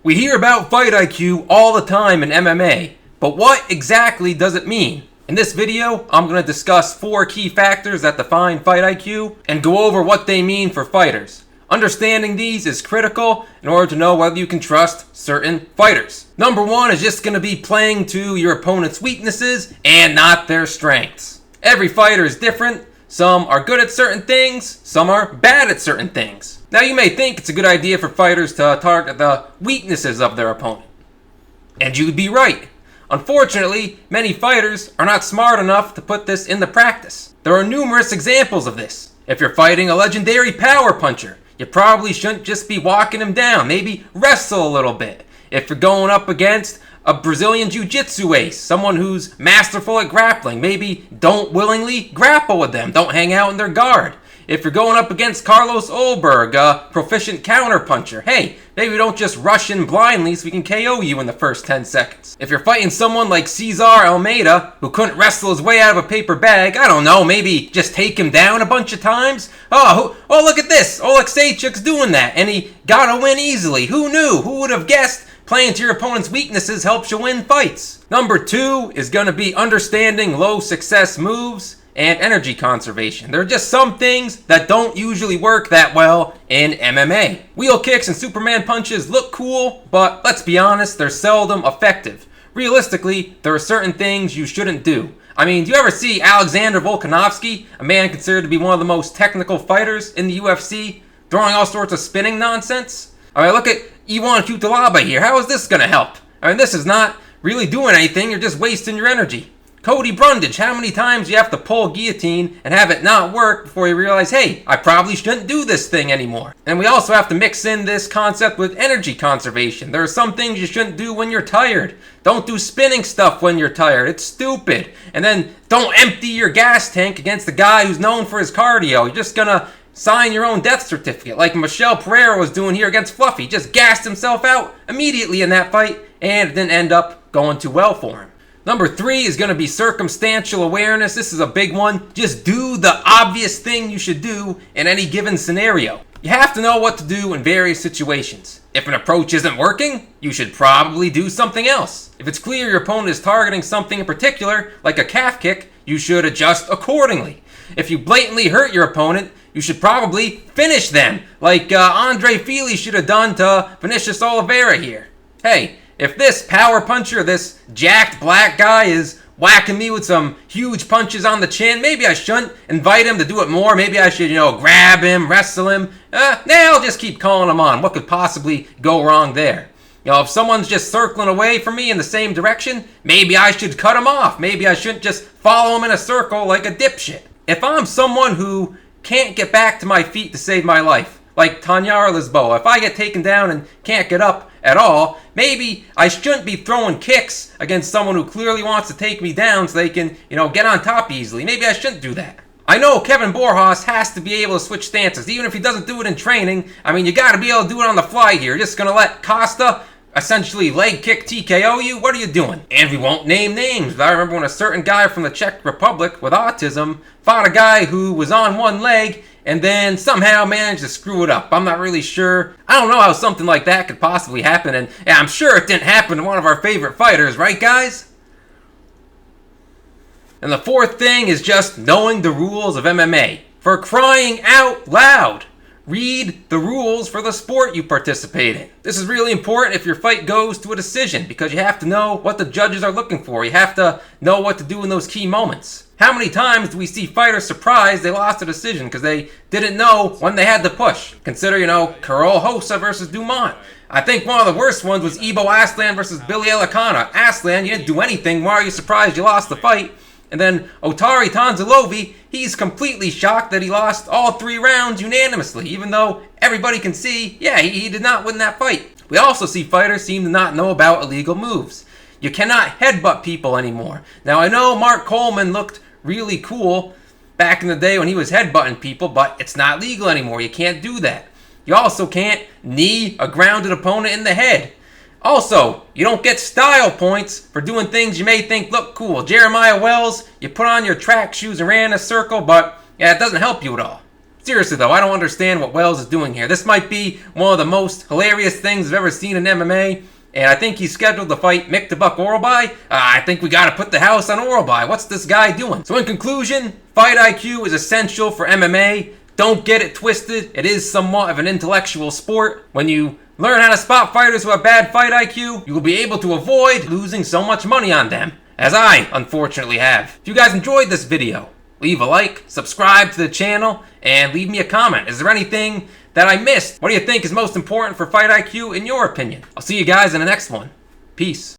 We hear about fight IQ all the time in MMA, but what exactly does it mean? In this video, I'm going to discuss 4 key factors that define fight IQ and go over what they mean for fighters. Understanding these is critical in order to know whether you can trust certain fighters. Number 1 is just going to be playing to your opponent's weaknesses and not their strengths. Every fighter is different. Some are good at certain things, some are bad at certain things. Now you may think it's a good idea for fighters to target the weaknesses of their opponent. And you'd be right. Unfortunately, many fighters are not smart enough to put this into practice. There are numerous examples of this. If you're fighting a legendary power puncher, you probably shouldn't just be walking him down, maybe wrestle a little bit. If you're going up against a Brazilian Jiu-Jitsu ace, someone who's masterful at grappling, maybe don't willingly grapple with them, don't hang out in their guard. If you're going up against Carlos Ulberg, a proficient counterpuncher, hey, maybe don't just rush in blindly so we can KO you in the first 10 seconds. If you're fighting someone like Cesar Almeida, who couldn't wrestle his way out of a paper bag, I don't know, maybe just take him down a bunch of times? Oh, look at this, Oleksiejczyk's doing that, and he got a win easily. Who knew? Who would have guessed? Playing to your opponent's weaknesses helps you win fights. Number 2 is going to be understanding low success moves and energy conservation. There are just some things that don't usually work that well in MMA. Wheel kicks and Superman punches look cool, but let's be honest, they're seldom effective. Realistically, there are certain things you shouldn't do. I mean, do you ever see Alexander Volkanovski, a man considered to be one of the most technical fighters in the UFC, throwing all sorts of spinning nonsense? I mean, look at Ivan Cutelaba here. How is this going to help? I mean, this is not really doing anything. You're just wasting your energy. Cody Brundage, how many times do you have to pull guillotine and have it not work before you realize, hey, I probably shouldn't do this thing anymore? And we also have to mix in this concept with energy conservation. There are some things you shouldn't do when you're tired. Don't do spinning stuff when you're tired. It's stupid. And then don't empty your gas tank against the guy who's known for his cardio. You're just gonna sign your own death certificate like Michel Pereira was doing here against Fluffy. Just gassed himself out immediately in that fight, and it didn't end up going too well for him. Number 3 is going to be circumstantial awareness. This is a big one. Just do the obvious thing you should do in any given scenario. You have to know what to do in various situations. If an approach isn't working, you should probably do something else. If it's clear your opponent is targeting something in particular, like a calf kick, you should adjust accordingly. If you blatantly hurt your opponent, you should probably finish them, like Andre Fili should have done to Vinicius Oliveira here. Hey, if this power puncher, this jacked black guy is whacking me with some huge punches on the chin, maybe I shouldn't invite him to do it more. Maybe I should, grab him, wrestle him. I'll just keep calling him on. What could possibly go wrong there? If someone's just circling away from me in the same direction, maybe I should cut him off. Maybe I shouldn't just follow him in a circle like a dipshit. If I'm someone who can't get back to my feet to save my life, like Tanyara Lisboa, if I get taken down and can't get up at all, maybe I shouldn't be throwing kicks against someone who clearly wants to take me down so they can, get on top easily. Maybe I shouldn't do that. I know Kevin Borjas has to be able to switch stances, even if he doesn't do it in training. I mean, you got to be able to do it on the fly here. You're just going to let Costa essentially leg kick TKO you? What are you doing? And we won't name names, but I remember when a certain guy from the Czech Republic with autism fought a guy who was on one leg and then somehow managed to screw it up. I'm not really sure. I don't know how something like that could possibly happen, and I'm sure it didn't happen to one of our favorite fighters, right guys? And the 4th thing is just knowing the rules of MMA. For crying out loud! Read the rules for the sport you participate in. This is really important if your fight goes to a decision, because you have to know what the judges are looking for. You have to know what to do in those key moments. How many times do we see fighters surprised they lost a decision because they didn't know when they had to push? Consider, Karol Hossa versus Dumont. I think one of the worst ones was Ibo Aslan versus Billy Elikana. Aslan, you didn't do anything. Why are you surprised you lost the fight? And then Otari Tanzilovi, he's completely shocked that he lost all 3 rounds unanimously, even though everybody can see, he did not win that fight. We also see fighters seem to not know about illegal moves. You cannot headbutt people anymore. Now, I know Mark Coleman looked really cool back in the day when he was headbutting people, but it's not legal anymore. You can't do that. You also can't knee a grounded opponent in the head. Also, you don't get style points for doing things you may think look cool. Jeremiah Wells, you put on your track shoes and ran in a circle, but it doesn't help you at all. Seriously though, I don't understand what Wells is doing here. This might be one of the most hilarious things I've ever seen in MMA. And I think he's scheduled to fight Mick the Buck Orlby. I think we gotta put the house on Orlby. What's this guy doing? So in conclusion, fight IQ is essential for MMA. Don't get it twisted. It is somewhat of an intellectual sport. When you learn how to spot fighters who have bad fight IQ, you will be able to avoid losing so much money on them, as I unfortunately have. If you guys enjoyed this video, leave a like, subscribe to the channel, and leave me a comment. Is there anything that I missed? What do you think is most important for fight IQ in your opinion? I'll see you guys in the next one. Peace.